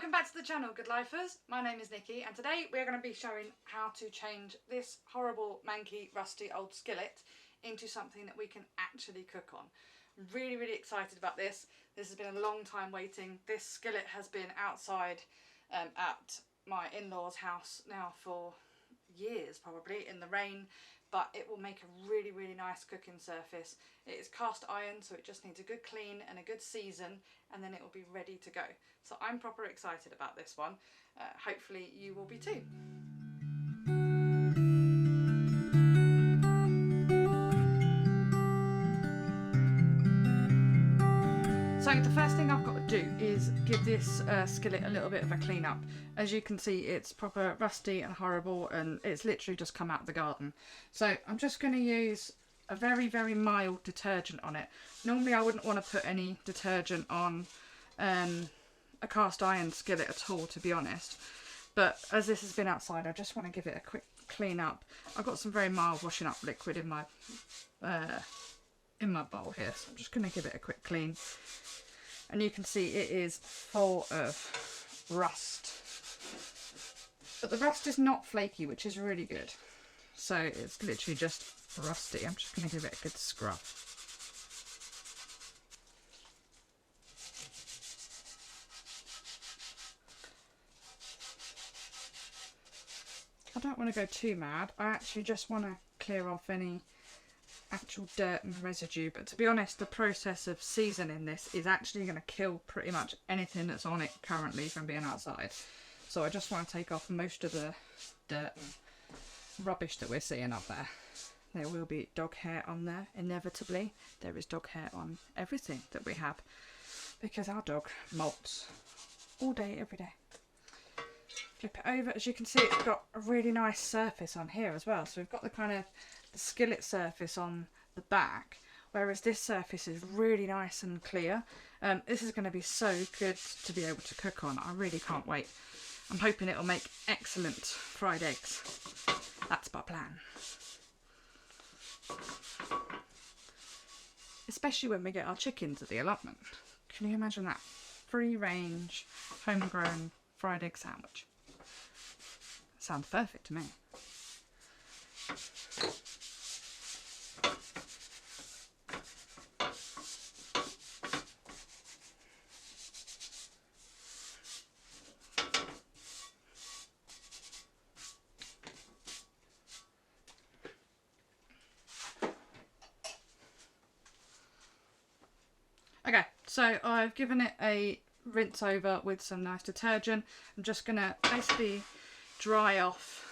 Welcome back to the channel, good lifers. My name is Nikki and today we're going to be showing how to change this horrible, manky, rusty old skillet into something that we can actually cook on. I'm really excited about this. This has been a long time waiting. This skillet has been outside at my in-laws' house now for years, probably, in the rain, but it will make a really nice cooking surface. It is cast iron, so it just needs a good clean and a good season, and then it will be ready to go. So I'm proper excited about this one. Hopefully you will be too. So the first thing I've got to do is give this skillet a little bit of a clean up. As you can see, it's proper rusty and horrible, and it's literally just come out of the garden. So I'm just going to use a very mild detergent on it. Normally I wouldn't want to put any detergent on a cast iron skillet at all, to be honest. But as this has been outside, I just want to give it a quick clean up. I've got some very mild washing up liquid in my bowl here, so I'm just going to give it a quick clean. And you can see it is full of rust. But the rust is not flaky, which is really good. So it's literally just rusty. I'm just going to give it a good scrub. I don't want to go too mad. I actually just want to clear off any actual dirt and residue, but to be honest, the process of seasoning this is actually going to kill pretty much anything that's on it currently from being outside. So I just want to take off most of the dirt and rubbish that we're seeing up there. There will be dog hair on there, inevitably. There is dog hair on everything that we have because our dog molts all day, every day. Flip it over. As you can see, it's got a really nice surface on here as well. So we've got the kind of the skillet surface on the back, whereas this surface is really nice and clear. This is going to be so good to be able to cook on. I really can't wait. I'm hoping it'll make excellent fried eggs. That's my plan. Especially when we get our chickens at the allotment. Can you imagine that? Free range, homegrown fried egg sandwich. Sounds perfect to me. Okay, so I've given it a rinse over with some nice detergent. I'm just going to basically dry off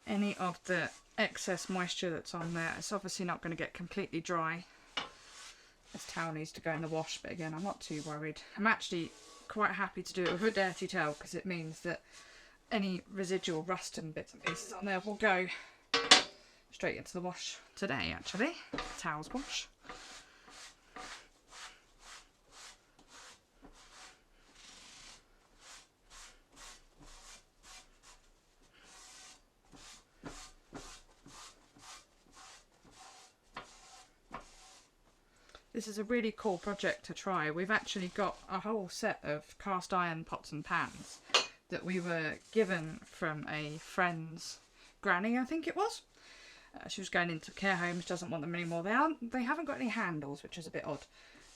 any of the excess moisture that's on there. It's obviously not going to get completely dry. This towel needs to go in the wash, but again, I'm not too worried. I'm actually quite happy to do it with a dirty towel because it means that any residual rust and bits and pieces on there will go straight into the wash today, actually. Towels wash. This is a really cool project to try. We've actually got a whole set of cast iron pots and pans that we were given from a friend's granny, I think it was. She was going into care homes, doesn't want them anymore. They haven't got any handles, which is a bit odd.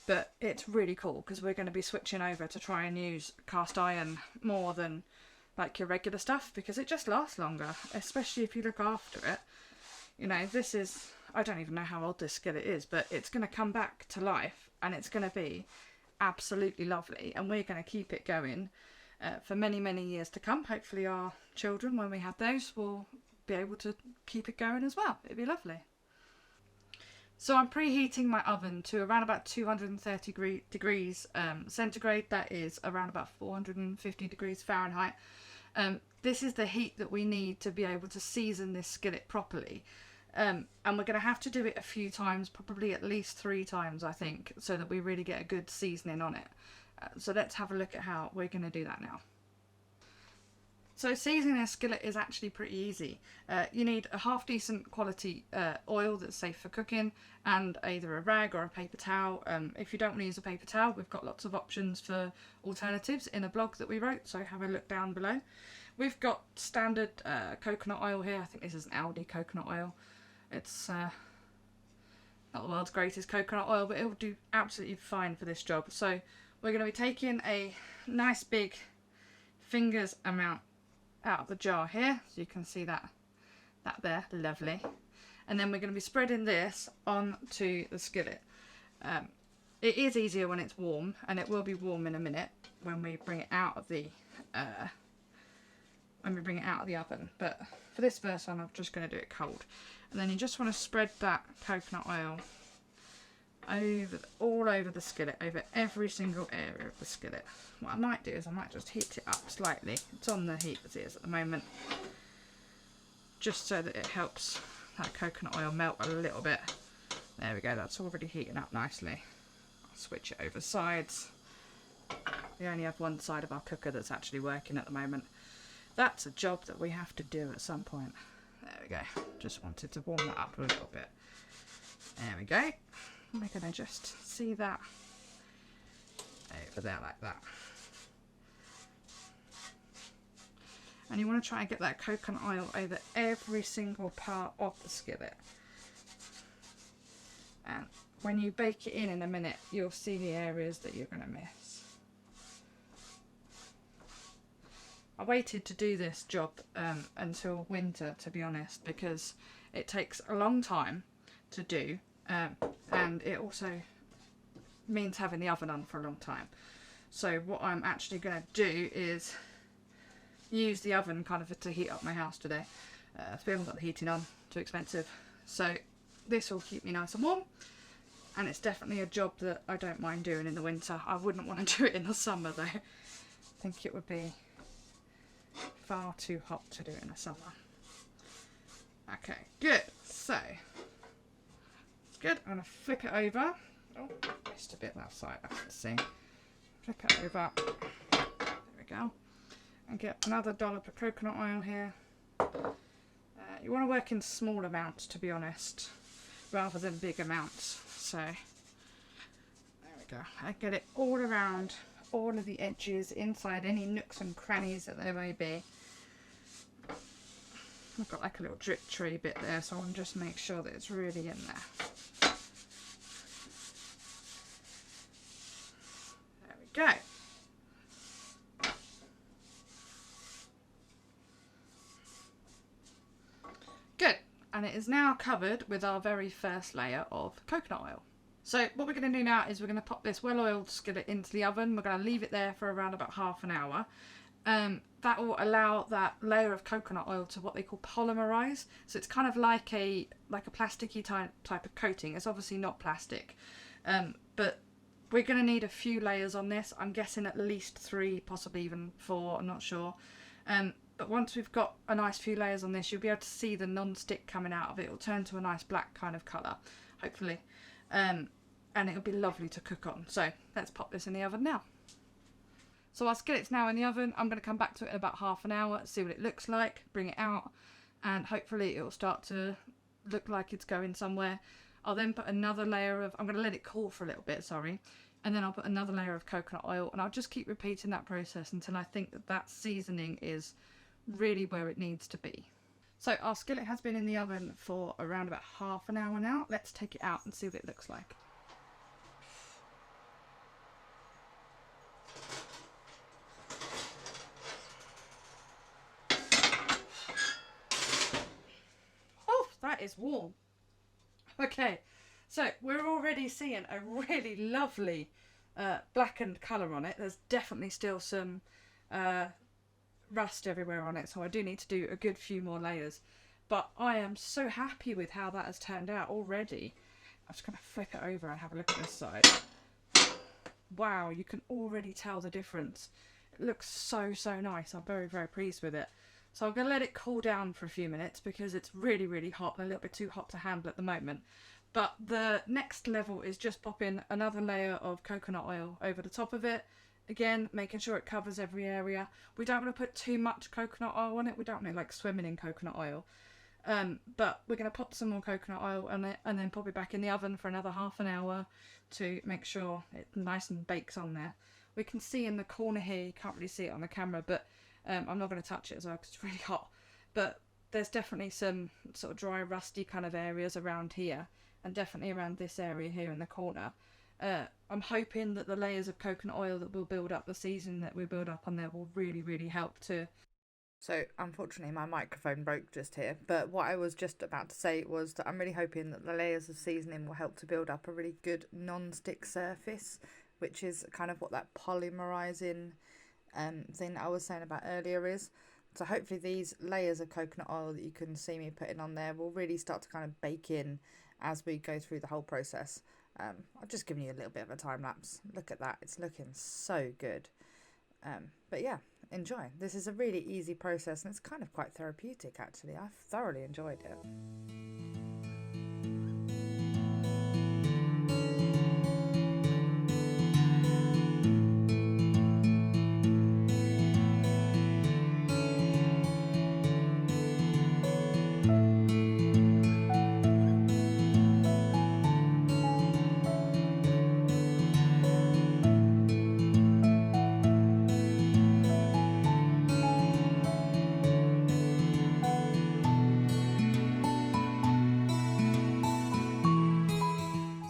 But it's really cool because we're going to be switching over to try and use cast iron more than like your regular stuff because it just lasts longer, especially if you look after it. You know, this is, I don't even know how old this skillet is, but it's going to come back to life and it's going to be absolutely lovely, and we're going to keep it going for many years to come. Hopefully our children, when we have those, will be able to keep it going as well. It'd be lovely. So I'm preheating my oven to around about 230 degrees centigrade. That is around about 450 degrees Fahrenheit. This is the heat that we need to be able to season this skillet properly. And we're going to have to do it a few times, probably at least 3 times, I think, so that we really get a good seasoning on it. So let's have a look at how we're going to do that now. So seasoning a skillet is actually pretty easy. You need a half decent quality oil that's safe for cooking, and either a rag or a paper towel. If you don't want to use a paper towel, we've got lots of options for alternatives in a blog that we wrote, so have a look down below. We've got standard coconut oil here. I think this is an Aldi coconut oil. It's not the world's greatest coconut oil, but it'll do absolutely fine for this job. So we're going to be taking a nice big fingers amount out of the jar here, so you can see that there, lovely. And then we're going to be spreading this onto the skillet. It is easier when it's warm, and it will be warm in a minute when we bring it out of the oven. But for this first one, I'm just going to do it cold. And then you just want to spread that coconut oil all over the skillet, over every single area of the skillet. What I might do is I might just heat it up slightly. It's on the heat as it is at the moment, just so that it helps that coconut oil melt a little bit. There we go, that's already heating up nicely. I'll switch it over sides. We only have one side of our cooker that's actually working at the moment. That's a job that we have to do at some point. There we go, just wanted to warm that up a little bit. There we go. We're going to just see that over there like that. And you want to try and get that coconut oil over every single part of the skillet. And when you bake it in a minute, you'll see the areas that you're going to miss. I waited to do this job until winter, to be honest, because it takes a long time to do. And it also means having the oven on for a long time. So what I'm actually going to do is use the oven kind of to heat up my house today. We haven't got the heating on, too expensive. So this will keep me nice and warm. And it's definitely a job that I don't mind doing in the winter. I wouldn't want to do it in the summer though. I think it would be far too hot to do it in the summer. Okay, good. So good. I'm going to flip it over. Oh, missed a bit that side, I can see. Flip it over. There we go. And get another dollop of coconut oil here. You want to work in small amounts, to be honest, rather than big amounts. So, there we go. I get it all around, all of the edges, inside any nooks and crannies that there may be. I've got like a little drip tree bit there, so I want to just make sure that it's really in there. Go. Good, and it is now covered with our very first layer of coconut oil. So what we're going to do now is we're going to pop this well-oiled skillet into the oven. We're going to leave it there for around about half an hour. That will allow that layer of coconut oil to what they call polymerize. So it's kind of like a plasticky type of coating. It's obviously not plastic, but we're going to need a few layers on this. I'm guessing at least 3, possibly even 4, I'm not sure. But once we've got a nice few layers on this, you'll be able to see the non-stick coming out of it. It'll turn to a nice black kind of colour, hopefully. And it'll be lovely to cook on. So let's pop this in the oven now. So our skillet's now in the oven. I'm going to come back to it in about half an hour, see what it looks like, bring it out, and hopefully it will start to look like it's going somewhere. I'll then put another layer of, I'm going to let it cool for a little bit, sorry, and then I'll put another layer of coconut oil, and I'll just keep repeating that process until I think that that seasoning is really where it needs to be. So our skillet has been in the oven for around about half an hour now. Let's take it out and see what it looks like. Oh, that is warm. Okay, so we're already seeing a really lovely blackened colour on it. There's definitely still some rust everywhere on it, so I do need to do a good few more layers. But I am so happy with how that has turned out already. I'm just going to flip it over and have a look at this side. Wow, you can already tell the difference. It looks so nice. I'm very pleased with it. So I'm going to let it cool down for a few minutes because it's really hot and a little bit too hot to handle at the moment. But the next level is just popping another layer of coconut oil over the top of it, Again, making sure it covers every area. We don't want to put too much coconut oil on it. We don't want it like swimming in coconut oil. But we're going to pop some more coconut oil on it and then pop it back in the oven for another half an hour to make sure it's nice and bakes on there. We can see in the corner here, you can't really see it on the camera, but I'm not going to touch it as well because it's really hot. But there's definitely some sort of dry, rusty kind of areas around here, and definitely around this area here in the corner. I'm hoping that the layers of coconut oil that will build up, the seasoning that we build up on there, will really, really help to... So unfortunately my microphone broke just here, but what I was just about to say was that I'm really hoping that the layers of seasoning will help to build up a really good non-stick surface, which is kind of what that polymerizing thing that I was saying about earlier is. So hopefully these layers of coconut oil that you can see me putting on there will really start to kind of bake in as we go through the whole process. I've just given you a little bit of a time lapse. Look at that, it's looking so good. But yeah, enjoy. This is a really easy process and it's kind of quite therapeutic actually. I've thoroughly enjoyed it.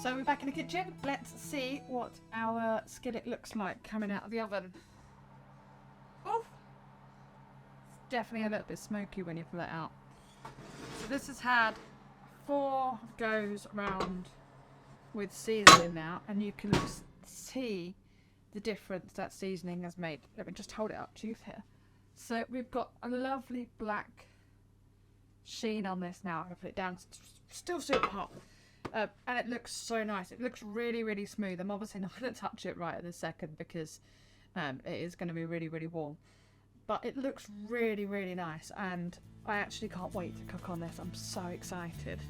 So we're back in the kitchen. Let's see what our skillet looks like coming out of the oven. Oh, it's definitely a little bit smoky when you pull it out. So this has had 4 goes round with seasoning now, and you can see the difference that seasoning has made. Let me just hold it up to you here. So we've got a lovely black sheen on this now. I'm going to put it down. It's still super hot. And it looks so nice. It looks really, really smooth. I'm obviously not going to touch it right at this second because it is going to be really, really warm. But it looks really, really nice. And I actually can't wait to cook on this. I'm so excited.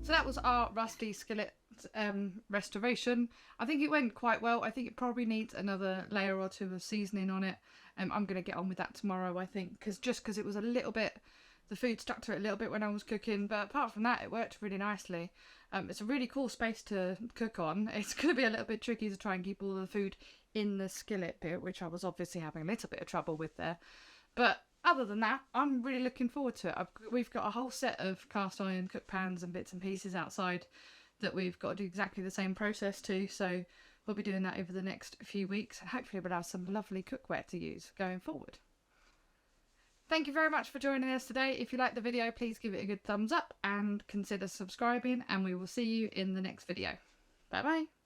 So that was our rusty skillet restoration. I think it went quite well. I think it probably needs another layer or 2 of seasoning on it. I'm going to get on with that tomorrow, I think, because it was a little bit, the food stuck to it a little bit when I was cooking, but apart from that it worked really nicely. It's a really cool space to cook on. It's going to be a little bit tricky to try and keep all the food in the skillet bit, which I was obviously having a little bit of trouble with there. But other than that, I'm really looking forward to it. We've got a whole set of cast iron cook pans and bits and pieces outside that we've got to do exactly the same process to, so we'll be doing that over the next few weeks, and hopefully we'll have some lovely cookware to use going forward. Thank you very much for joining us today. If you liked the video, please give it a good thumbs up and consider subscribing, and we will see you in the next video. Bye bye.